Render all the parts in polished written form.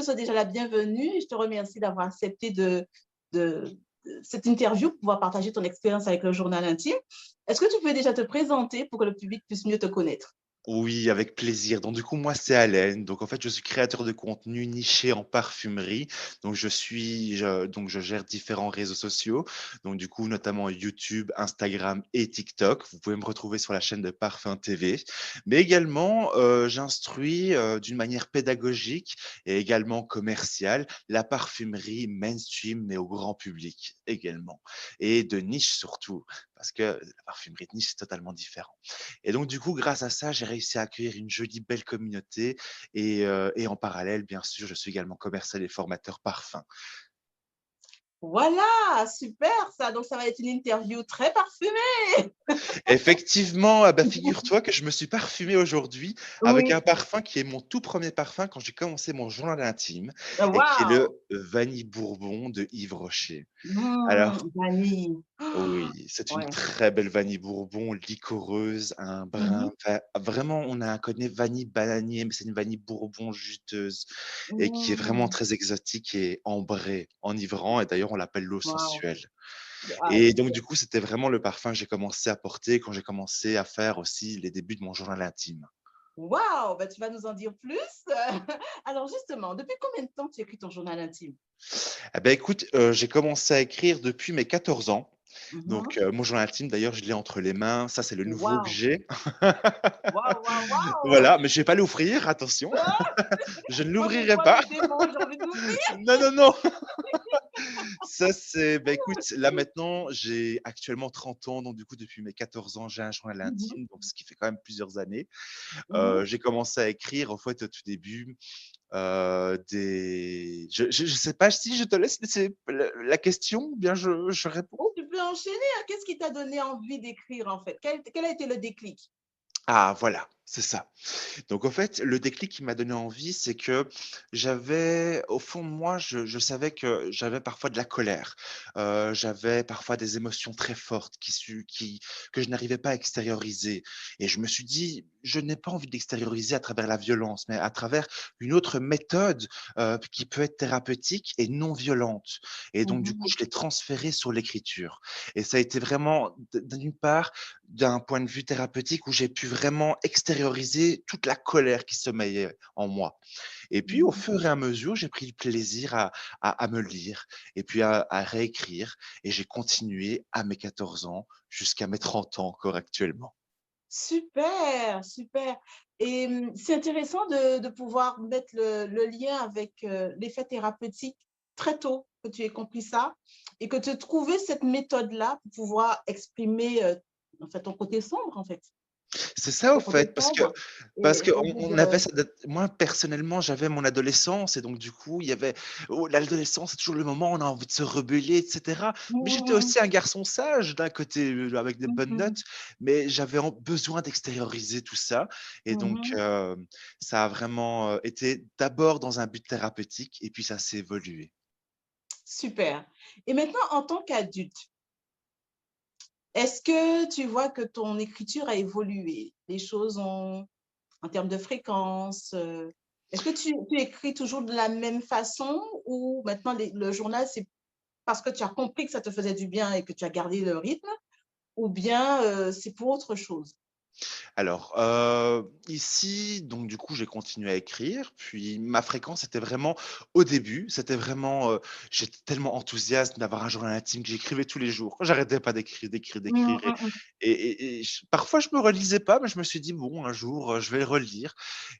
souhaite déjà la bienvenue et je te remercie d'avoir accepté de cette interview pour pouvoir partager ton expérience avec le journal intime. Est-ce que tu peux déjà te présenter pour que le public puisse mieux te connaître? Oui, avec plaisir. Donc du coup, moi, c'est Allen. Donc en fait, je suis créateur de contenu niché en parfumerie. Donc je gère différents réseaux sociaux. Donc du coup, notamment YouTube, Instagram et TikTok. Vous pouvez me retrouver sur la chaîne de Parfum TV. Mais également, j'instruis d'une manière pédagogique et également commerciale la parfumerie mainstream, mais au grand public également. Et de niche surtout, parce que la parfumerie de niche, c'est totalement différent. Et donc du coup, grâce à ça, j'ai réussi à accueillir une jolie belle communauté et en parallèle, bien sûr, je suis également commercial et formateur parfum. Voilà, super ça. Donc, ça va être une interview très parfumée. Effectivement, ah bah, figure-toi que je me suis parfumé aujourd'hui avec un Oui, parfum qui est mon tout premier parfum quand j'ai commencé mon journal intime et qui est waouh. le Vanille Bourbon de Yves Rocher. Alors Vanille. oui, c'est une Ouais. très belle vanille bourbon liquoreuse, un brin Mhm, va vraiment on a un côté vanille bananier, mais c'est une vanille bourbon juteuse et qui est vraiment mhm. très exotique et ambrée, enivrant et d'ailleurs on l'appelle l'eau Waouh. sensuelle Ah, et donc super. du coup, c'était vraiment le parfum que j'ai commencé à porter quand j'ai commencé à faire aussi les débuts de mon journal intime. Waouh, bah, tu vas nous en dire plus. Alors justement, depuis combien de temps tu écris ton journal intime? Eh bah, écoute, j'ai commencé à écrire depuis mes 14 ans. Donc, Mhm. mon journal intime d'ailleurs, je l'ai entre les mains. Ça, c'est le nouveau que Waouh, j'ai. waouh, waouh, waouh. Voilà, mais je vais pas l'ouvrir, attention. Ah, Je ne moi, je l'ouvrirai vois pas. le démon, j'ai envie de l'ouvrir. Non, non, non. Ça, c'est bah, écoute, là, maintenant, j'ai actuellement 30 ans, donc du coup, depuis mes 14 ans, j'ai un journal Mhm, intime, donc ce qui fait quand même plusieurs années. mhm. J'ai commencé à écrire, en fait, au tout début, des je sais pas si je te laisse laisser la question ou bien je réponds? Oh, tu peux enchaîner, hein. Qu'est-ce qui t'a donné envie d'écrire en fait? Quel a été le déclic? Ah voilà, c'est ça. Donc en fait, le déclic qui m'a donné envie, c'est que j'avais au fond de moi, je savais que j'avais parfois de la colère. J'avais parfois des émotions très fortes qui que je n'arrivais pas à extérioriser et je me suis dit: «Je n'ai pas envie d'extérioriser à travers la violence, mais à travers une autre méthode, qui peut être thérapeutique et non violente» et donc du coup, Mhm, je l'ai transféré sur l'écriture et ça a été vraiment d'une part, d'un point de vue thérapeutique où j'ai pu vraiment extérioriser toute la colère qui sommeillait en moi. Et puis au mhm. fur et à mesure, j'ai pris le plaisir à me lire et puis à réécrire et j'ai continué à mes 14 ans jusqu'à mes 30 ans encore actuellement. Super, super. Et c'est intéressant de pouvoir mettre le lien avec l'effet thérapeutique très tôt, que tu aies compris ça et que tu aies trouvé cette méthode-là pour pouvoir exprimer en fait, ton côté sombre, en fait, C'est ça au ton côté fait, sombre. parce Et qu'on c'est-à-dire, on avait cette moi personnellement, j'avais mon adolescence et donc du coup, il y avait l'adolescence, c'est toujours le moment où on a envie de se rebeller et cetera. Mais j'étais mhm, aussi un garçon sage d'un côté, avec des bonnes mhm, notes, mais j'avais besoin d'extérioriser tout ça et donc mhm. ça a vraiment, été d'abord dans un but thérapeutique et puis ça s'est évolué. Super. Et maintenant, en tant qu'adulte, est-ce que tu vois que ton écriture a évolué? Les choses ont, en termes de fréquence, est-ce que tu écris toujours de la même façon ou maintenant le journal, c'est parce que tu as compris que ça te faisait du bien et que tu as gardé le rythme ou bien c'est pour autre chose? Alors, ici, donc du coup, j'ai continué à écrire, puis ma fréquence était vraiment au début, c'était vraiment, j'étais tellement enthousiaste d'avoir un journal intime que j'écrivais tous les jours. J'arrêtais pas d'écrire, d'écrire, Mmh, d'écrire mmh mh. et parfois je me relisais pas, mais je me suis dit: «Bon, un jour, je vais le relire»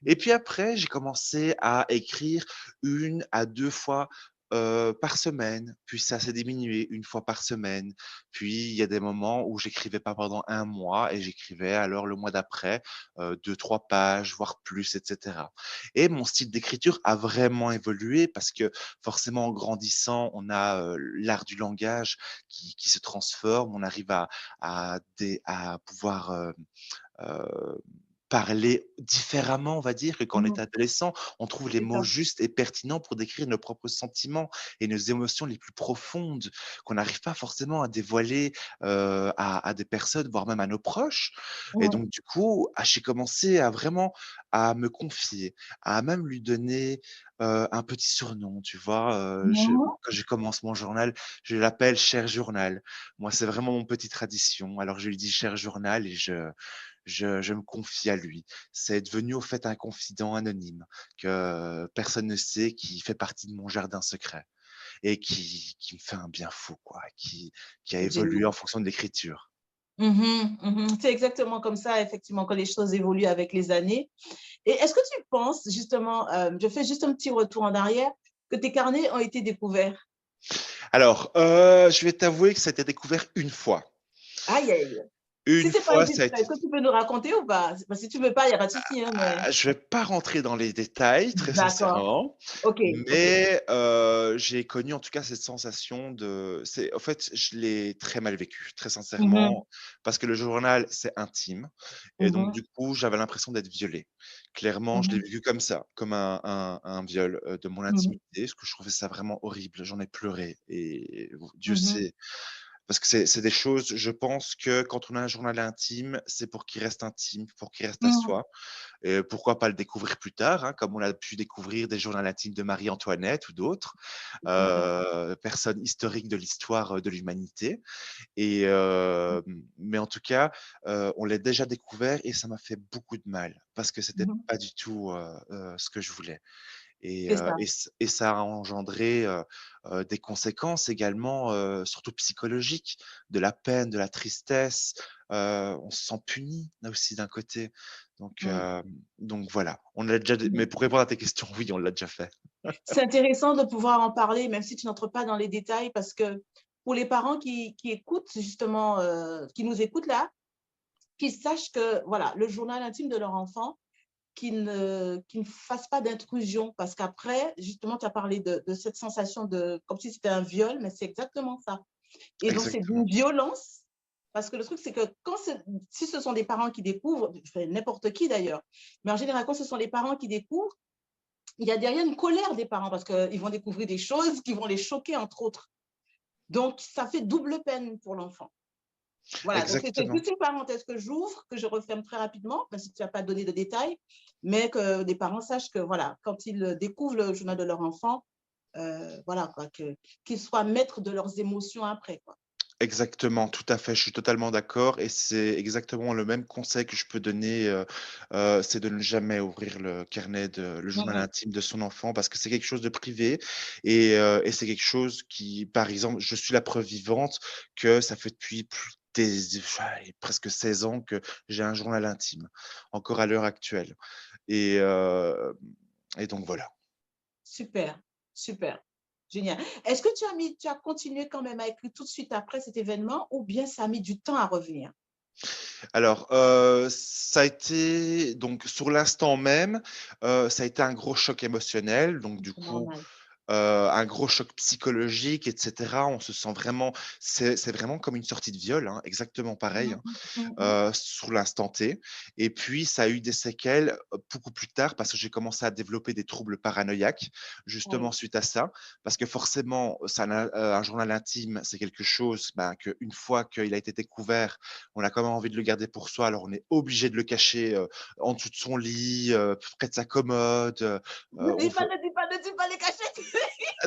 et puis après, j'ai commencé à écrire 1 à 2 fois, par semaine, puis ça s'est diminué 1 fois par semaine. Puis il y a des moments où j'écrivais pas pendant un mois et j'écrivais alors le mois d'après, 2-3 pages, voire plus et cetera. Et mon style d'écriture a vraiment évolué parce que forcément en grandissant, on a, l'art du langage qui se transforme. On arrive à pouvoir, heu parler différemment, on va dire, que quand on est Mmh. adolescent. On trouve les C'est ça. mots justes et pertinents pour décrire nos propres sentiments et nos émotions les plus profondes qu'on n'arrive pas forcément à dévoiler, à des personnes, voire même à nos proches. Et Ouais. donc du coup, j'ai commencé à vraiment à me confier, à même lui donner, un petit surnom, tu vois? Mmh. Quand je commence mon journal, je l'appelle «cher journal». Moi, c'est vraiment mon petite tradition. Alors je lui dis: «Cher journal» et je me confie à lui. C'est devenu au fait un confident anonyme que personne ne sait, qui fait partie de mon jardin secret et qui me fait un bien fou quoi, qui a C'est évolué génial. en fonction de l'écriture. Mmh. Mmh. C'est exactement comme ça, effectivement, quand les choses évoluent avec les années. Et est-ce que tu penses justement, je fais juste un petit retour en arrière, que tes carnets ont été découverts? Alors, je vais t'avouer que ça a été découvert une fois. Aïe, aïe. Si Une c'est pas fois, ça a indiscret, été est-ce que tu peux nous raconter ou pas? Bah, si tu veux pas, il y a pas de souci, hein, mais je vais pas rentrer dans les détails, très d'accord. sincèrement, OK, OK. mais j'ai connu en tout cas cette sensation de c'est en fait, je l'ai très mal vécu, très Mmh mh. sincèrement, parce que le journal, c'est intime et Mmh donc mh. du coup, j'avais l'impression d'être violé. Clairement, je Mmh l'ai mh. vécu comme ça, comme un viol, de mon Mmh mh. intimité, parce que je trouvais ça vraiment horrible. J'en ai pleuré et Dieu Mmh mh. sait parce que c'est des choses, je pense que quand on a un journal intime, c'est pour qu'il reste intime, pour qu'il reste à Mmh. soi. Pourquoi pas le découvrir plus tard, hein, comme on a pu découvrir des journaux intimes de Marie-Antoinette ou d'autres, D'accord. personnes historiques de l'histoire, de l'humanité et mais en tout cas, on l'a déjà découvert et ça m'a fait beaucoup de mal parce que c'était Mmh mh. pas du tout, ce que je voulais C'est ça. et ça a engendré, des conséquences également, surtout psychologiques, de la peine, de la tristesse, on se sent puni là aussi d'un côté. Donc Mmh. voilà, on l'a déjà Mmh. mais pour répondre à tes questions, oui, on l'a déjà fait. C'est intéressant de pouvoir en parler, même si tu n'entres pas dans les détails, parce que pour les parents qui écoutent justement, qui nous écoutent là, qu'ils sachent que voilà, le journal intime de leur enfant, qu'ils ne fassent pas d'intrusion, parce qu'après, justement, tu as parlé de cette sensation de comme si c'était un viol, mais c'est exactement ça. Et donc, c'est d'une Exactement, violence, parce que le truc, c'est que si ce sont des parents qui découvrent, enfin, n'importe qui d'ailleurs, mais en général, quand ce sont les parents qui découvrent, il y a derrière une colère des parents, parce qu'ils vont découvrir des choses qui vont les choquer, entre autres. Donc, ça fait double peine pour l'enfant. Voilà, donc c'était exactement. juste une parenthèse que j'ouvre, que je referme très rapidement, même si tu n'as pas donné de détails, mais que les parents sachent que voilà, quand ils découvrent le journal de leur enfant, voilà, quoi, qu'ils soient maîtres de leurs émotions après, quoi. Exactement, tout à fait, je suis totalement d'accord et c'est exactement le même conseil que je peux donner, c'est de ne jamais ouvrir le journal Mhm. intime de son enfant parce que c'est quelque chose de privé et c'est quelque chose qui, par exemple, je suis la preuve vivante que ça fait depuis allez, presque 16 ans que j'ai un journal intime, encore à l'heure actuelle et hem et donc voilà. Super, super, génial. Est-ce que tu as continué quand même à écrire tout de suite après cet événement ou bien ça a mis du temps à revenir? Alors, ça a été donc sur l'instant même, ça a été un gros choc émotionnel, donc du C'est coup, normal. un gros choc psychologique et cetera. On se sent vraiment c'est vraiment comme une sortie de viol, hein, exactement pareil, Mhm, hein, mhm. sur l'instant T et puis ça a eu des séquelles, beaucoup plus tard parce que j'ai commencé à développer des troubles paranoïaques, justement Oui, suite à ça. Parce que forcément, ça n'a un journal intime, c'est quelque chose, ben, qu'une fois qu'il a été découvert, on a quand même envie de le garder pour soi, alors on est obligé de le cacher, en dessous de son lit, près de sa commode, ne on dis pas, veut ne dis pas, ne dis pas les cachettes.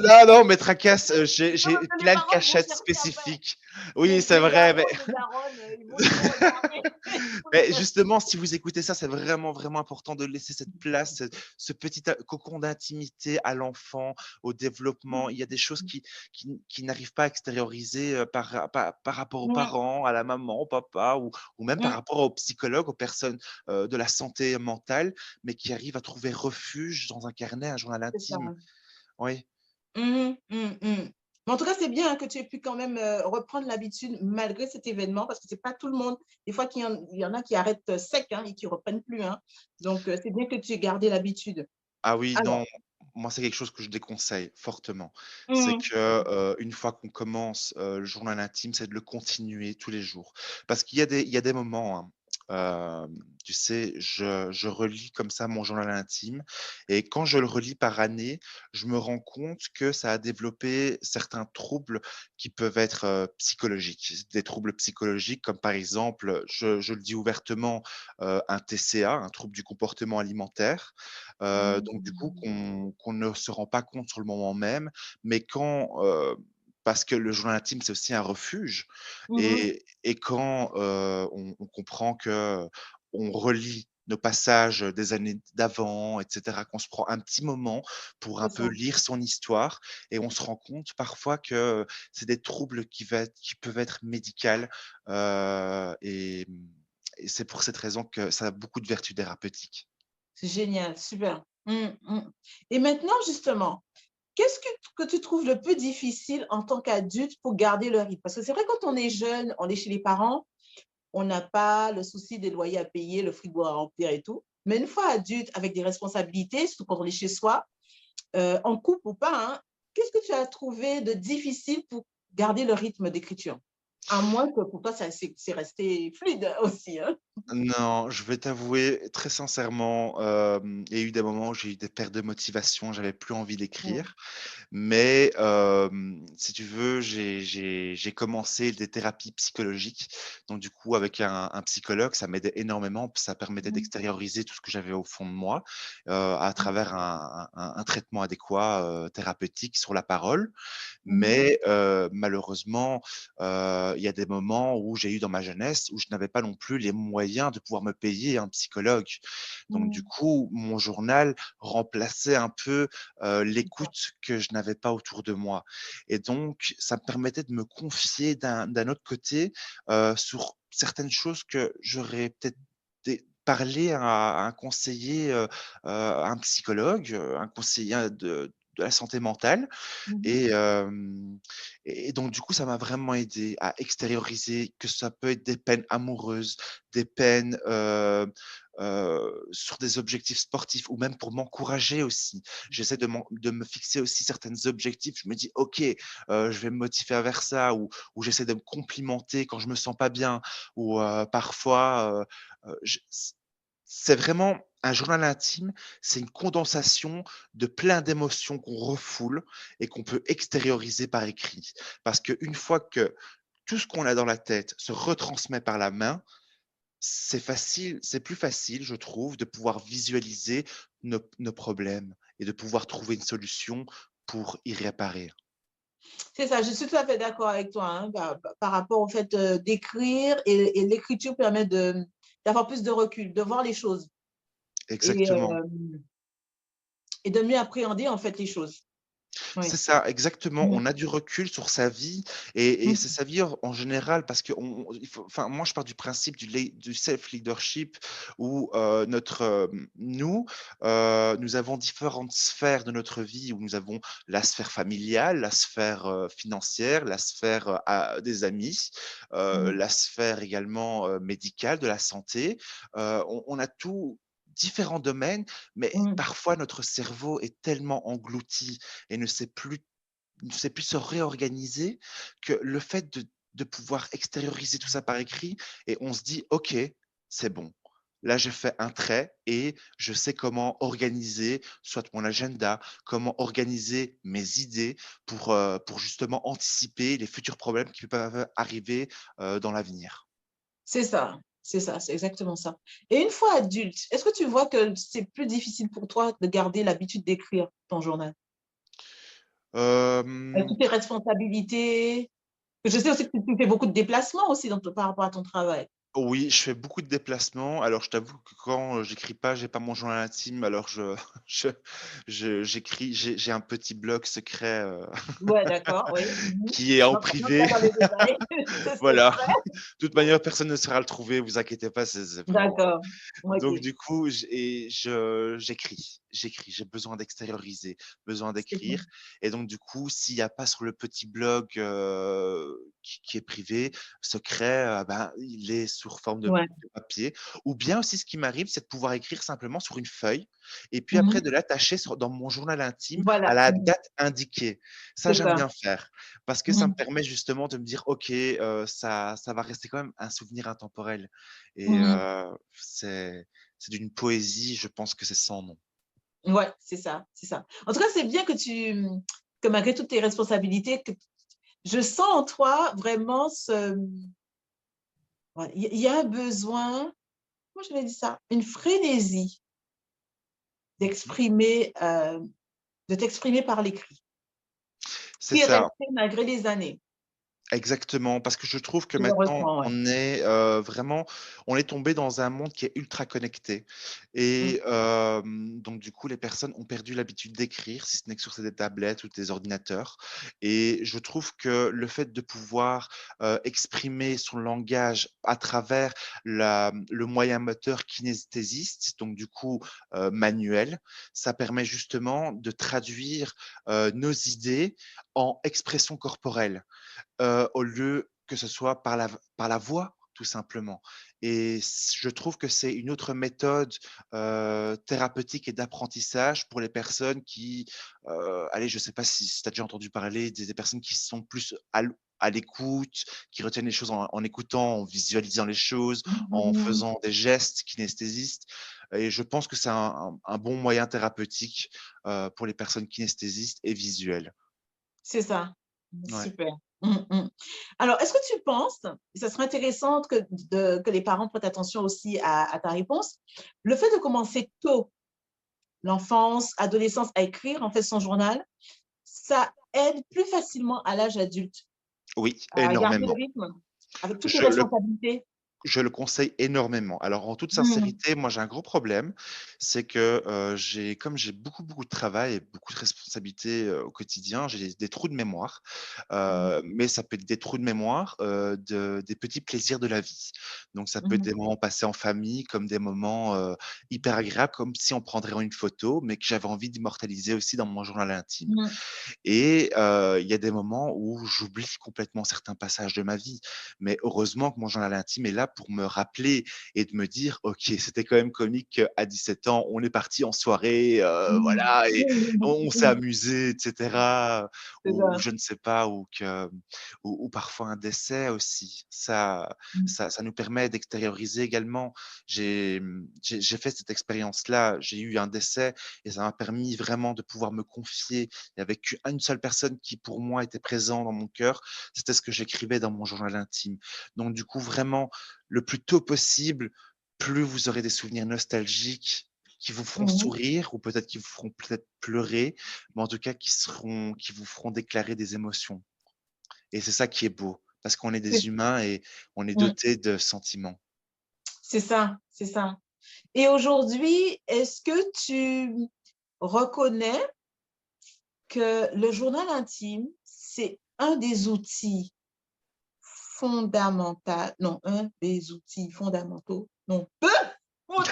non, non, mais tracasse, Non, j'ai parce que les plein de parents vont cachettes chercher après. spécifiques. Oui, c'est Les vrai, mais darons, les daronnes, ils vont regarder. mais justement, si vous écoutez ça, c'est vraiment, vraiment important de laisser cette place, ce petit cocon d'intimité à l'enfant, au développement. Il y a des choses qui n'arrivent pas à extérioriser, par rapport aux Ouais, parents, à la maman, au papa ou même par mmh, rapport aux psychologues, aux personnes, de la santé mentale, mais qui arrivent à trouver refuge dans un carnet, un journal c'est ça. intime. Oui. Mmh mh, mmh. Mais en tout cas, c'est bien, hein, que tu aies pu quand même, reprendre l'habitude malgré cet événement, parce que c'est pas tout le monde. Des fois qu'il y en a qui arrêtent, sec, hein, et qui reprennent plus, hein. Donc, c'est bien que tu aies gardé l'habitude. Ah oui, Alors non, moi, c'est quelque chose que je déconseille fortement. C'est mmh, que, une fois qu'on commence, le journal intime, c'est de le continuer tous les jours. Parce qu'il y a des moments, hein, tu sais, je relis comme ça mon journal intime et quand je le relis par année, je me rends compte que ça a développé certains troubles qui peuvent être, psychologiques. Des troubles psychologiques comme par exemple, je le dis ouvertement, un TCA, un trouble du comportement alimentaire, donc du coup Mmh. qu'on ne se rend pas compte sur le moment même, mais quand, parce que le journal intime, c'est aussi un refuge Mmh. et quand, on comprend que on relit nos passages des années d'avant et cetera, qu'on se prend un petit moment pour un C'est peu ça. lire son histoire et on se rend compte parfois que c'est des troubles qui peuvent être médicales, et c'est pour cette raison que ça a beaucoup de vertus thérapeutiques. C'est génial, super. Et maintenant, justement, qu'est-ce que tu trouves le plus difficile en tant qu'adulte pour garder le rythme? Parce que c'est vrai, quand on est jeune, on est chez les parents, on n'a pas le souci des loyers à payer, le frigo à remplir et tout. Mais une fois adulte, avec des responsabilités, surtout quand on est chez soi, en couple ou pas, hein, qu'est-ce que tu as trouvé de difficile pour garder le rythme d'écriture? À moins que pour toi, c'est resté fluide aussi, hein? Non, je vais t'avouer très sincèrement, il y a eu des moments où j'ai eu des pertes de motivation, j'avais plus envie Mmh. d'écrire. Mais si tu veux, j'ai commencé des thérapies psychologiques. Donc du coup, avec un psychologue, ça m'aidait énormément. Ça permettait Mmh. d'extérioriser tout ce que j'avais au fond de moi, à Mmh. travers un traitement adéquat, thérapeutique sur la parole. Mmh. Mais malheureusement, il y a des moments où j'ai eu dans ma jeunesse où je n'avais pas non plus les moyens de pouvoir me payer un psychologue. Donc du Mmh. coup, mon journal remplaçait un peu, D'accord. l'écoute que je n'avais pas autour de moi et donc ça me permettait de me confier d'un autre côté, sur certaines choses que j'aurais peut-être parlé à un conseiller, un psychologue, un conseiller de la santé mentale Mmh. et donc du coup, ça m'a vraiment aidé à extérioriser, que ça peut être des peines amoureuses, des peines, sur des objectifs sportifs ou même pour m'encourager aussi. J'essaie de me fixer aussi certains objectifs. Je me dis: «OK, je vais me motiver vers ça» ou j'essaie de me complimenter quand je me sens pas bien ou parfois, je c'est vraiment un journal intime, c'est une condensation de plein d'émotions qu'on refoule et qu'on peut extérioriser par écrit. Parce qu'une fois que tout ce qu'on a dans la tête se retransmet par la main, c'est plus facile, je trouve, de pouvoir visualiser nos problèmes et de pouvoir trouver une solution pour y réparer. C'est ça, je suis tout à fait d'accord avec toi, hein, par rapport au fait, d'écrire, et l'écriture permet d'avoir plus de recul, de voir les choses, et Exactement. hem et de mieux appréhender, en fait, les choses. C'est Oui. ça, exactement. Mmh. On a du recul sur sa vie et c'est Mmh. sa vie en général parce que il faut enfin, moi, je pars du principe du self-leadership où, nous avons différentes sphères de notre vie où nous avons la sphère familiale, la sphère, financière, la sphère, des amis, Mmh. la sphère également, médicale, de la santé. On a tout différents domaines, mais Mmh. parfois notre cerveau est tellement englouti et ne sait plus se réorganiser, que le fait de pouvoir extérioriser tout ça par écrit et on se dit: «OK, c'est bon. Là, je fais un trait et je sais comment organiser soit mon agenda, comment organiser mes idées pour justement anticiper les futurs problèmes qui peuvent arriver, dans l'avenir». C'est ça, c'est exactement ça. Et une fois adulte, est-ce que tu vois que c'est plus difficile pour toi de garder l'habitude d'écrire ton journal? Avec Hem toutes tes responsabilités? Je sais aussi que tu fais beaucoup de déplacements aussi par rapport à ton travail. Oui, je fais beaucoup de déplacements. Alors, je t'avoue que quand, j'écris pas, j'ai pas mon journal intime, alors je j'écris, j'ai un petit blog secret, Ouais, d'accord, oui. Mmh. qui est en Rentre pas privé. dans les détails, c'est Voilà. secret. De toute manière, personne ne saura le trouver, vous inquiétez pas, c'est vraiment D'accord, donc OK. du coup, j'écris, j'ai besoin d'extérioriser, besoin C'est bien. d'écrire et donc du coup, s'il y a pas sur le petit blog, qui est privé, secret, ben, il est sous forme Ouais. de papier. Ou bien aussi, ce qui m'arrive, c'est de pouvoir écrire simplement sur une feuille et puis après Mhm. de l'attacher dans mon journal intime à Voilà. la Mhm. date indiquée. Ça, C'est j'aime ça. bien faire parce que ça me Mhm. permet justement de me dire, OK, ça va rester quand même un souvenir intemporel et Mhm. c'est d'une poésie, je pense que c'est sans nom. Ouais, c'est ça, c'est ça. En tout cas, c'est bien que malgré toutes tes responsabilités, que je sens en toi vraiment ouais, il y a un besoin, comment je vais dire ça, une frénésie Mmh. d'exprimer, de t'exprimer par l'écrit, C'est qui est ça. resté malgré les années. Exactement, parce que je trouve que Je le maintenant, ressens, ouais. on est vraiment, on est tombé dans un monde qui est ultra connecté. Mm. Et donc, du coup, les personnes ont perdu l'habitude d'écrire, si ce n'est que sur des tablettes ou des ordinateurs. Et je trouve que le fait de pouvoir exprimer son langage à travers le moyen moteur kinesthésiste, donc du coup manuel, ça permet justement de traduire nos idées en expression corporelle au lieu que ce soit par la voix, tout simplement. Et je trouve que c'est une autre méthode thérapeutique et d'apprentissage pour les personnes qui, allez, je ne sais pas si tu as déjà entendu parler des personnes qui sont plus à l'écoute, qui retiennent les choses en écoutant, en visualisant les choses, en Mhm. faisant des gestes kinesthésistes. Et je pense que c'est un bon moyen thérapeutique pour les personnes kinesthésistes et visuelles. C'est ça. Ouais. Super. Mm, mm. Alors, est-ce que tu penses, et ça serait intéressant que les parents prêtent attention aussi à ta réponse, le fait de commencer tôt, l'enfance, adolescence, à écrire en fait son journal, ça aide plus facilement à l'âge adulte Oui, à garder le énormément. rythme avec toutes les Je le responsabilités. Je le conseille énormément. Alors, en toute Mm, sincérité, moi, j'ai un gros problème, c'est que, comme j'ai beaucoup, beaucoup de travail et beaucoup de responsabilités, au quotidien, j'ai des trous de mémoire, mm, mais ça peut être des trous de mémoire, des petits plaisirs de la vie. Donc ça peut être mm, des moments passés en famille, comme des moments, hyper agréables, comme si on prendrait une photo, mais que j'avais envie d'immortaliser aussi dans mon journal intime. mm, Et il y a des moments où j'oublie complètement certains passages de ma vie. Mais heureusement que mon journal intime est là pour me rappeler et de me dire: «OK, c'était quand même comique à 17 ans, on est parti en soirée, mm, voilà et mm, on s'est mm. amusé et cetera». C'est Ou ça. je ne sais pas, ou parfois un décès aussi. Mm, Ça nous permet d'extérioriser également. J'ai fait cette expérience-là, j'ai eu un décès et ça m'a permis vraiment de pouvoir me confier. Il y avait qu'une seule personne qui, pour moi, était présent dans mon cœur, c'était ce que j'écrivais dans mon journal intime. Donc du coup, vraiment, le plus tôt possible, plus vous aurez des souvenirs nostalgiques qui vous feront mhm. sourire ou peut-être qui vous feront peut-être pleurer, mais en tout cas qui vous feront déclarer des émotions. Et c'est ça qui est beau, parce qu'on est C'est des humains et on est mm, dotés de sentiments. c'est ça, c'est ça. Et aujourd'hui, est-ce que tu reconnais que le journal intime, c'est un des outils fondamentaux, non, un des outils fondamentaux, non, mon Dieu,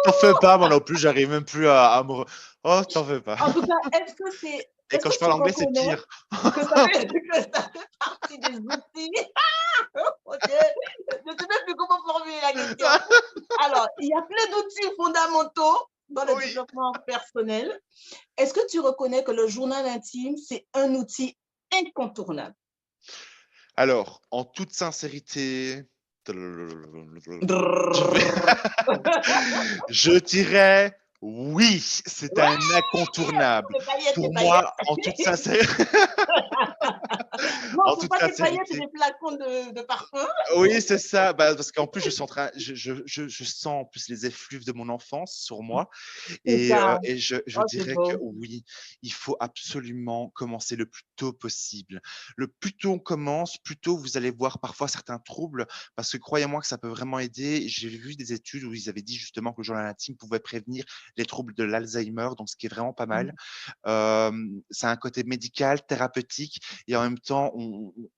T'en fais pas, moi non plus, j'arrive même plus à me re oh, t'en fais pas. en tout cas, Et est-ce quand je que tu parle anglais, c'est reconnais pire. que ça fait partie des outils? Mon Dieu, je ne sais même plus comment formuler la question. Alors, il y a plein d'outils fondamentaux dans le Oui. développement personnel. Est-ce que tu reconnais que le journal intime, c'est un outil incontournable? Alors, en toute sincérité, je vais Drrrr. je dirais oui, c'est Ouais, un incontournable. les paillettes, les Pour paillettes. moi, en toute sincé Non, en c'est toute pas des paillettes, c'est sincérité. des flacons de parfum. Oui, c'est ça. Bah, parce qu'en plus, je suis en train je sens en plus les effluves de mon enfance sur moi C'est ça. et je Oh, c'est dirais que beau. oui, il faut absolument commencer le plus tôt possible. Le plus tôt on commence, plus tôt vous allez voir parfois certains troubles parce que croyez-moi que ça peut vraiment aider. J'ai vu des études où ils avaient dit justement que le journal intime pouvait prévenir les troubles de l'Alzheimer, donc ce qui est vraiment pas mal. Ça a un côté médical, thérapeutique et en même temps,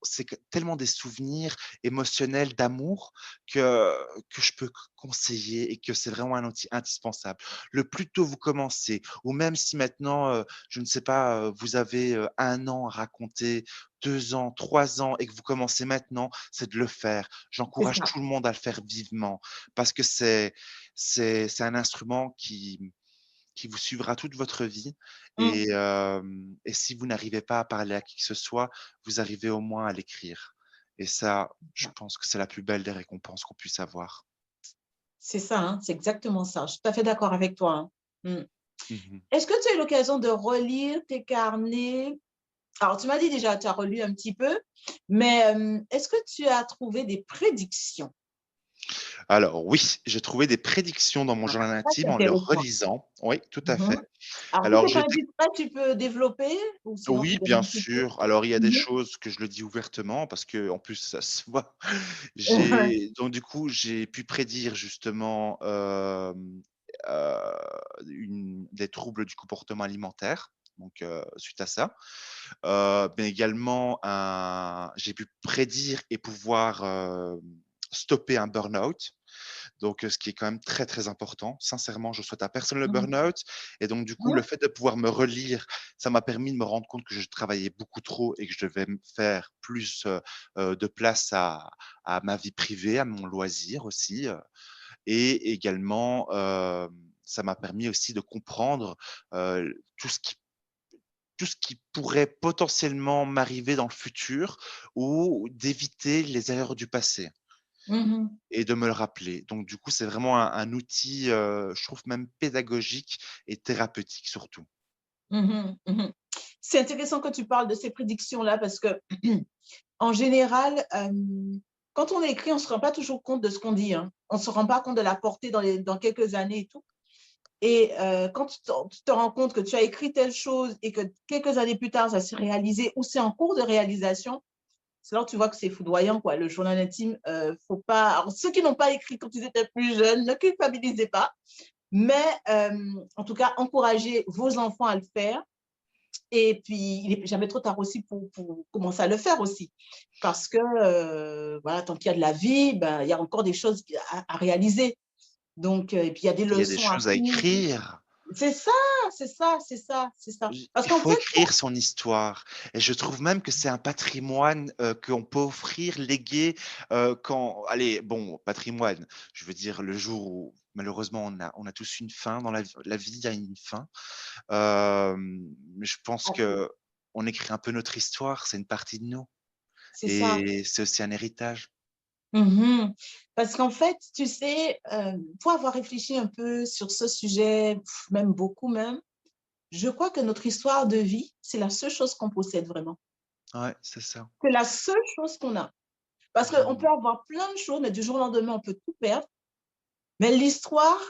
c'est tellement des souvenirs émotionnels d'amour que je peux conseiller et que c'est vraiment un outil indispensable. Le plus tôt vous commencez, ou même si maintenant, je ne sais pas, vous avez 1 an à raconter, 2 ans, 3 ans et que vous commencez maintenant, c'est de le faire. C'est J'encourage ça. tout le monde à le faire vivement parce que c'est un instrument qui vous suivra toute votre vie et si vous n'arrivez pas à parler à qui que ce soit, vous arrivez au moins à l'écrire et ça, je pense que c'est la plus belle des récompenses qu'on puisse avoir. C'est ça, hein, c'est exactement ça. Je suis tout à fait d'accord avec toi, hein. Mmh. Est-ce que tu as eu l'occasion de relire tes carnets? Alors, tu m'as dit déjà, tu as relu un petit peu, mais est-ce que tu as trouvé des prédictions? Alors oui, j'ai trouvé des prédictions dans mon Ah, journal ça, c'est intime en le intéressant. relisant. Oui, tout à Mhm. fait. Alors, si Alors c'est pas j'ai indiscret, tu peux développer ou sinon tu Oui, donnes bien un petit peu? sûr. Alors, il y a des Mhm. choses que je le dis ouvertement parce que en plus ça se voit. J'ai donc du coup, j'ai pu prédire justement, heu, une des troubles du comportement alimentaire, donc suite à ça. Mais également j'ai pu prédire et pouvoir, stopper un burn-out. Donc, ce qui est quand même très, très important. Sincèrement, je souhaite à personne le Mhm. burn-out et donc du coup, le fait de pouvoir me relire, ça m'a permis de me rendre compte que je travaillais beaucoup trop et que je devais me faire plus, de place à ma vie privée, à mon loisir aussi, et également, ça m'a permis aussi de comprendre, tout ce qui pourrait potentiellement m'arriver dans le futur ou d'éviter les erreurs du passé. Mhm. Et de me le rappeler. Donc du coup, c'est vraiment un outil, je trouve même pédagogique et thérapeutique surtout. Mhm. Mhm. C'est intéressant que tu parles de ces prédictions-là parce que, en général, quand on écrit, on ne se rend pas toujours compte de ce qu'on dit, hein. On ne se rend pas compte de la portée dans quelques années et tout. Et quand tu te rends compte que tu as écrit telle chose et que quelques années plus tard, ça s'est réalisé ou c'est en cours de réalisation, c'est là où tu vois que c'est foudroyant, quoi. Le journal intime, faut pas. Alors, ceux qui n'ont pas écrit quand ils étaient plus jeunes, ne culpabilisez pas, mais en tout cas, encouragez vos enfants à le faire. Et puis, il n'est jamais trop tard aussi pour commencer à le faire aussi. Parce que, voilà, tant qu'il y a de la vie, ben, il y a encore des choses à réaliser. Donc, et puis, il y a des Il y a des leçons choses à apprises. écrire. C'est ça, c'est ça, c'est ça, c'est ça. Parce Il qu'en faut fait, écrire son histoire et je trouve même que c'est un patrimoine, qu'on peut offrir, léguer, quand allez, bon, patrimoine, je veux dire le jour où malheureusement on a tous une fin dans la vie a une fin. Mais je pense qu'on écrit un peu notre histoire, c'est une partie de nous c'est ça. et c'est aussi un héritage. Mhm. Parce qu'en fait, tu sais, pour avoir réfléchi un peu sur ce sujet, même beaucoup même, je crois que notre histoire de vie, c'est la seule chose qu'on possède vraiment. Ouais, c'est ça, C'est la seule chose qu'on a. Parce qu'on vraiment. peut avoir plein de choses, mais du jour au lendemain, on peut tout perdre. Mais l'histoire,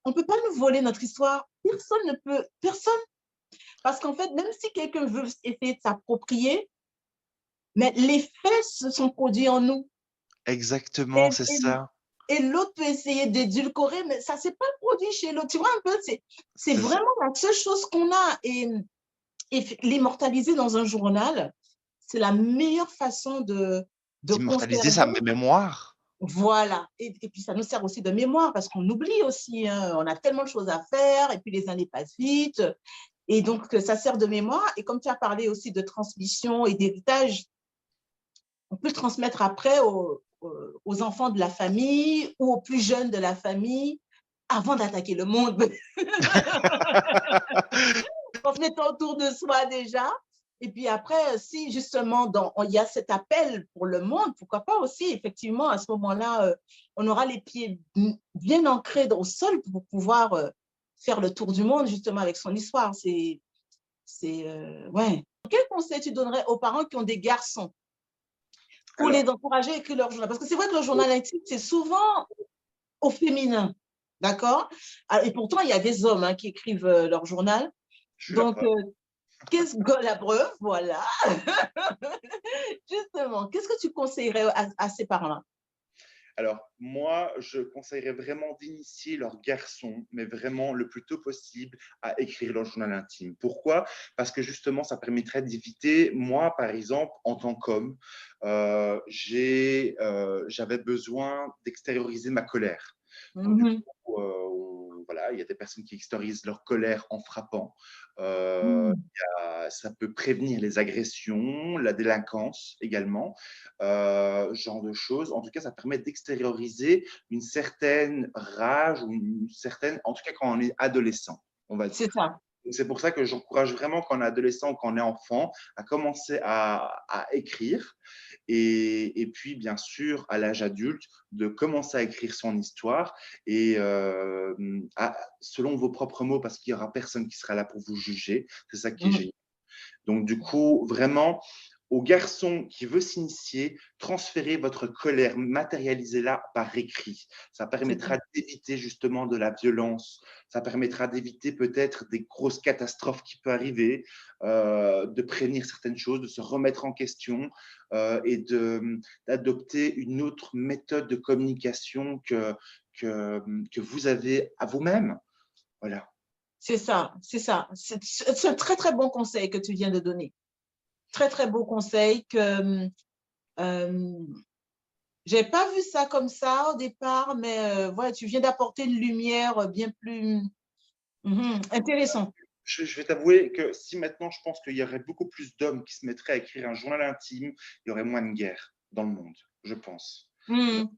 on ne peut pas nous voler notre histoire. Personne ne peut, personne. Parce qu'en fait, même si quelqu'un veut essayer de s'approprier, mais les faits se sont produits en nous. Et, Exactement, c'est et, ça. et l'autre peut essayer d'édulcorer, mais ça ne s'est pas produit chez l'autre. Tu vois un peu, c'est C'est ça. vraiment la seule chose qu'on a. Et l'immortaliser dans un journal, c'est la meilleure façon de D'immortaliser conserver. sa mémoire. Voilà. Et puis, ça nous sert aussi de mémoire parce qu'on oublie aussi, hein. On a tellement de choses à faire et puis les années passent vite. Et donc, ça sert de mémoire. Et comme tu as parlé aussi de transmission et d'héritage, on peut le transmettre après aux enfants de la famille ou aux plus jeunes de la famille avant d'attaquer le monde. Transmettons autour de soi déjà. Et puis après, si justement il y a cet appel pour le monde, pourquoi pas aussi, effectivement, à ce moment-là, on aura les pieds bien ancrés au sol pour pouvoir faire le tour du monde justement avec son histoire. Ouais. Quel conseil tu donnerais aux parents qui ont des garçons pour les Alors, encourager à écrire leur journal? Parce que c'est vrai que le journal intime, c'est souvent au féminin, d'accord? Ah, et pourtant, il y a des hommes hein, qui écrivent leur journal. je suis la Donc, preuve. qu'est-ce que la preuve? Voilà. Justement, qu'est-ce que tu conseillerais à ces parents-là? Alors, moi, je conseillerais vraiment d'initier leurs garçons, mais vraiment le plus tôt possible, à écrire leur journal intime. Pourquoi? Parce que justement, ça permettrait d'éviter, moi, par exemple, en tant qu'homme, j'avais besoin d'extérioriser ma colère. Donc, du Mhm. coup, voilà, il y a des personnes qui extériorisent leur colère en frappant. Mhm. Ça peut prévenir les agressions, la délinquance également, genre de choses. En tout cas, ça permet d'extérioriser une certaine rage ou une certaine, en tout cas quand on est adolescent, on va C'est dire. ça. C'est pour ça que j'encourage vraiment quand on est adolescent ou quand on est enfant à commencer à écrire et puis bien sûr à l'âge adulte de commencer à écrire son histoire et selon vos propres mots parce qu'il n'y aura personne qui sera là pour vous juger. C'est ça qui est Mhm. génial. Donc, du coup, vraiment, au garçon qui veut s'initier, transférez votre colère, matérialisez-la par écrit. Ça C'est ça. permettra d'éviter justement de la violence. Ça permettra d'éviter peut-être des grosses catastrophes qui peuvent arriver, de prévenir certaines choses, de se remettre en question et d'adopter une autre méthode de communication que vous avez à vous-même. Voilà. C'est ça. C'est ça. C'est un très, très bon conseil que tu viens de donner. Très, très beau conseil que euh, j'ai pas vu ça comme ça au départ, mais voilà, tu viens d'apporter une lumière bien plus intéressant. Je vais t'avouer que si maintenant je pense qu'il y aurait beaucoup plus d'hommes qui se mettraient à écrire un journal intime, il y aurait moins de guerre dans le monde, je pense. Mhm.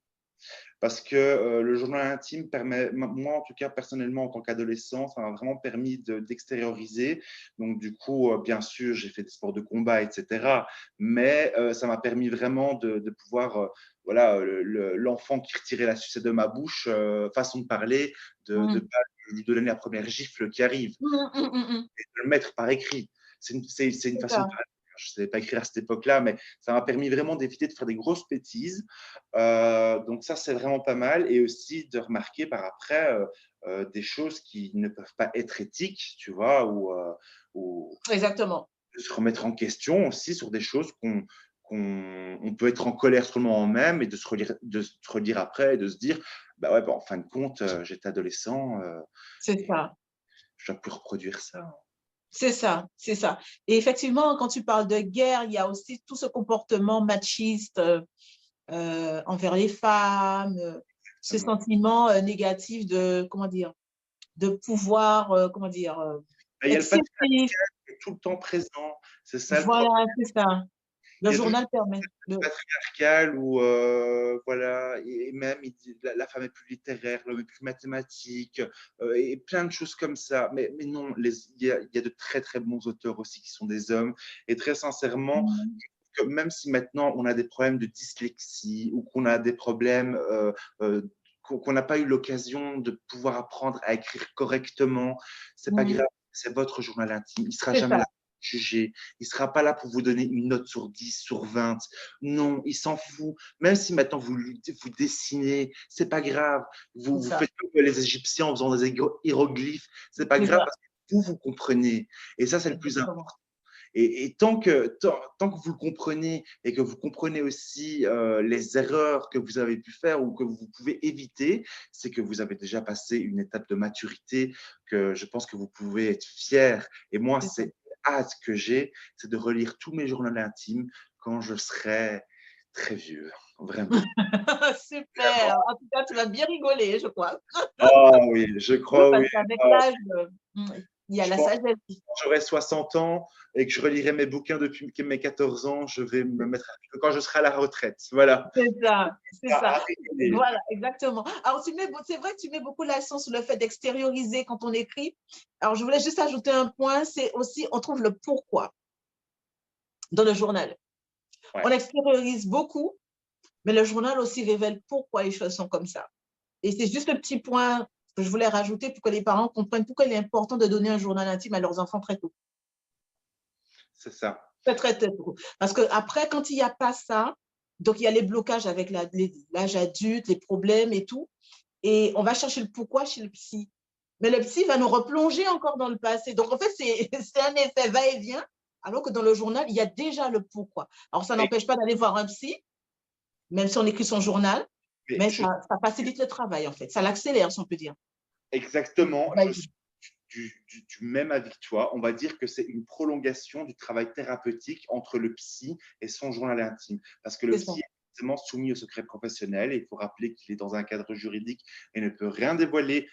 Parce que le journal intime permet, moi en tout cas personnellement en tant qu'adolescent, ça m'a vraiment permis d'extérioriser. Donc du coup, bien sûr, j'ai fait des sports de combat, etc. Mais ça m'a permis vraiment de pouvoir, voilà, l'enfant qui retirait la sucette de ma bouche, façon de parler, de Mhm. pas lui donner la première gifle qui arrive, Mhm, mhm, mhm. et de le mettre par écrit. C'est une C'est façon de ça. parler. Je ne savais pas écrire à cette époque-là, mais ça m'a permis vraiment d'éviter de faire des grosses bêtises. Donc ça, c'est vraiment pas mal. Et aussi de remarquer par après des choses qui ne peuvent pas être éthiques, tu vois, ou Exactement. de se remettre en question aussi sur des choses qu'on peut être en colère sur le moment même et de se relire après et de se dire, bah ouais, bah en fin de compte, j'étais adolescent C'est et ça. je dois plus reproduire ça. C'est ça. C'est ça. Et effectivement, quand tu parles de guerre, il y a aussi tout ce comportement machiste envers les femmes, ce Exactement. sentiment négatif de, comment dire, de pouvoir, comment dire, Il y a le excessif. patriarcat qui est tout le temps présent. C'est ça le problème. Voilà, c'est ça. Le Il y a toujours journal permet le de… patriarcal où, voilà, et même la femme est plus littéraire, l'homme est plus mathématique, et plein de choses comme ça. Mais non, il y a de très très bons auteurs aussi qui sont des hommes. Et très sincèrement, que même si maintenant on a des problèmes de dyslexie ou qu'on a des problèmes qu'on n'a pas eu l'occasion de pouvoir apprendre à écrire correctement, c'est pas grave, c'est votre journal intime. Il sera C'est jamais ça, là pour juger. Il sera pas là pour vous donner une note sur 10, sur 20. Non, il s'en fout. Même si maintenant vous dessinez, c'est pas grave. c'est Vous ça, faites comme les Égyptiens en faisant des hiéroglyphes, c'est pas c'est grave ça. parce que vous comprenez. Et ça, c'est le plus important. Exactement. Et tant que vous le comprenez et que vous comprenez aussi les erreurs que vous avez pu faire ou que vous pouvez éviter, c'est que vous avez déjà passé une étape de maturité que je pense que vous pouvez être fier. Et moi, C'est ça. c'est hâte que j'ai, c'est de relire tous mes journaux intimes quand je serai très vieux, vraiment. Super. En tout cas, tu vas bien rigoler, je crois. Ah oui, je Oui, crois, oui. parce qu'avec Ah, l'âge, il y a je la pense sagesse. quand j'aurai 60 ans et que je relirai mes bouquins depuis mes 14 ans, je vais me mettre quand je serai à la retraite. Voilà. C'est ça, c'est ça. À rigoler. Voilà, exactement. Alors, c'est vrai que tu mets beaucoup l'accent sur le fait d'extérioriser quand on écrit. Alors, je voulais juste ajouter un point, c'est aussi, on trouve le pourquoi dans le journal. Ouais. On extériorise beaucoup, mais le journal aussi révèle pourquoi les choses sont comme ça. Et c'est juste le petit point que je voulais rajouter pour que les parents comprennent pourquoi il est important de donner un journal intime à leurs enfants très tôt. C'est ça. Très, très, très tôt. Parce qu'après, quand il n'y a pas ça, donc il y a les blocages avec l'âge adulte, les problèmes et tout. Et on va chercher le pourquoi chez le psy. Mais le psy va nous replonger encore dans le passé. Donc, en fait, c'est un effet va-et-vient, alors que dans le journal, il y a déjà le pourquoi. Alors, ça Et n'empêche pas d'aller voir un psy, même si on écrit son journal. Mais Mais ça facilite le travail, en fait. Ça l'accélère, si on peut dire. exactement, Ouais. je suis du même avis que toi. On va dire que c'est une prolongation du travail thérapeutique entre le psy et son journal intime. Parce que le C'est ça. psy est forcément soumis au secret professionnel et il faut rappeler qu'il est dans un cadre juridique et ne peut rien dévoiler,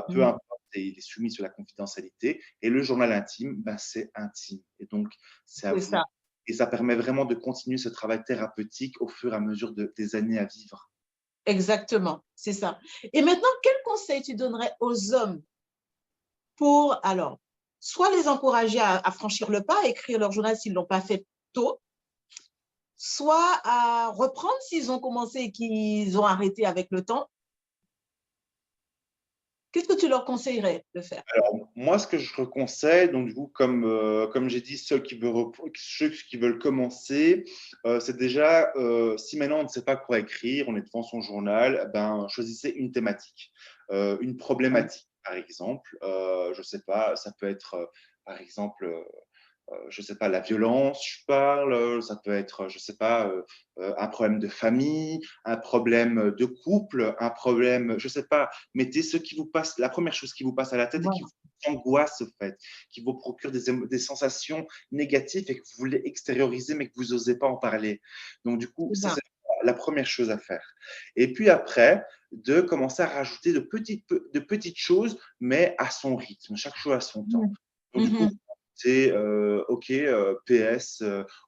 peu Mm. importe, et il est soumis sur la confidentialité. Et le journal intime, ben, c'est intime. Et donc, c'est à C'est vous. ça. Et ça permet vraiment de continuer ce travail thérapeutique au fur et à mesure des années à vivre. Exactement. C'est ça. Et maintenant, quel conseil tu donnerais aux hommes pour, alors, soit les encourager à franchir le pas, à écrire leur journal s'ils ne l'ont pas fait tôt, soit à reprendre s'ils ont commencé et qu'ils ont arrêté avec le temps? Qu'est-ce que tu leur conseillerais de faire? Alors, moi, ce que je conseille, donc du coup, comme j'ai dit, ceux qui veulent commencer, c'est déjà, si maintenant on ne sait pas quoi écrire, on est devant son journal, ben, choisissez une thématique, une problématique, par exemple. Je ne sais pas, ça peut être, par exemple, je sais pas, la violence, je parle, ça peut être, je sais pas, un problème de famille, un problème de couple, un problème, je sais pas, mettez ce qui vous passe, la première chose qui vous passe à la tête et qui Voilà, vous angoisse, au fait, qui vous procure des sensations négatives et que vous voulez extérioriser, mais que vous n'osez pas en parler. Donc, du coup, c'est ça, ça. c'est la première chose à faire. Et puis après, de commencer à rajouter de petites choses, mais à son rythme, chaque chose à son temps. Mhm. Donc, du coup, Mhm. c'est OK, PS,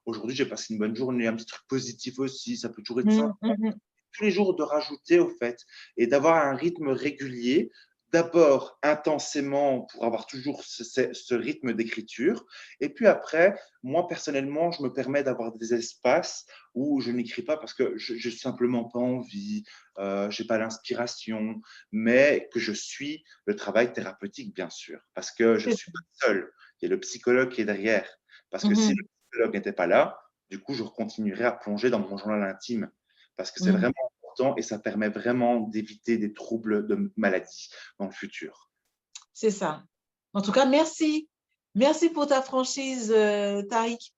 aujourd'hui j'ai passé une bonne journée, un petit truc positif aussi, ça peut toujours être sympa. Mhm. Mhm. Tous les jours de rajouter au fait et d'avoir un rythme régulier, d'abord intensément pour avoir toujours ce rythme d'écriture. Et puis après, moi personnellement, je me permets d'avoir des espaces où je n'écris pas parce que je n'ai simplement pas envie, je n'ai pas l'inspiration, mais que je suis le travail thérapeutique, bien sûr, parce que je ne C'est suis ça. pas seul. Il y a le psychologue qui est derrière. Parce que si le Mhm. psychologue n'était pas là, du coup, je continuerai à plonger dans mon journal intime parce que c'est Mhm. vraiment important et ça permet vraiment d'éviter des troubles de maladie dans le futur. C'est ça. En tout cas, merci. Merci pour ta franchise, Tariq.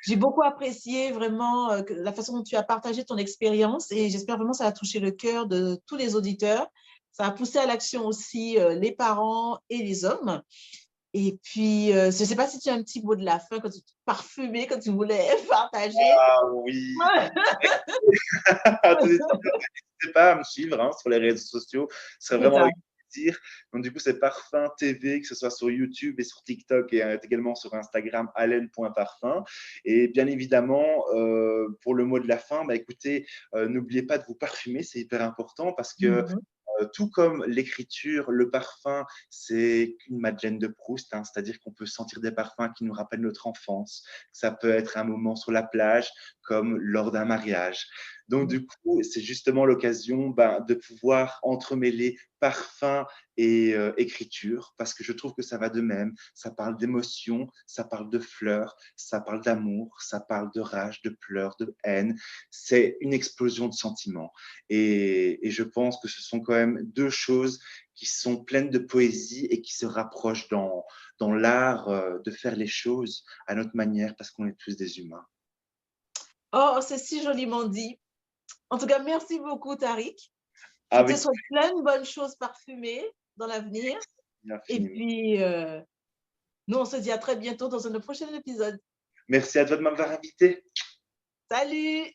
J'ai beaucoup apprécié vraiment la façon dont tu as partagé ton expérience et j'espère vraiment que ça a touché le cœur de tous les auditeurs. Ça a poussé à l'action aussi les parents et les hommes. Et puis, je ne sais pas si tu as un petit mot de la fin, quand tu parfumé, quand tu voulais partager. Ah oui, n'hésitez pas à me suivre sur les réseaux sociaux, ce serait C'est vraiment ça. avec plaisir. Donc du coup, c'est Parfum TV, que ce soit sur YouTube et sur TikTok et également sur Instagram, allen.parfum. Et bien évidemment, pour le mot de la fin, bah, écoutez, n'oubliez pas de vous parfumer, c'est hyper important parce que Mhm. tout comme l'écriture, le parfum, c'est une Madeleine de Proust, c'est-à-dire qu'on peut sentir des parfums qui nous rappellent notre enfance. Ça peut être un moment sur la plage, comme lors d'un mariage. Donc, du coup, c'est justement l'occasion de pouvoir entremêler parfum et écriture, parce que je trouve que ça va de même. Ça parle d'émotion, ça parle de fleurs, ça parle d'amour, ça parle de rage, de pleurs, de haine. C'est une explosion de sentiments. Et je pense que ce sont quand même deux choses qui sont pleines de poésie et qui se rapprochent dans l'art de faire les choses à notre manière, parce qu'on est tous des humains. Oh, c'est si joliment dit. En tout cas, merci beaucoup, Tariq. Je te Avec souhaite plein de bonnes choses parfumées dans l'avenir. plaisir Et infiniment. puis, nous, on se dit à très bientôt dans un prochain épisode. Merci à toi de m'avoir invité. Salut!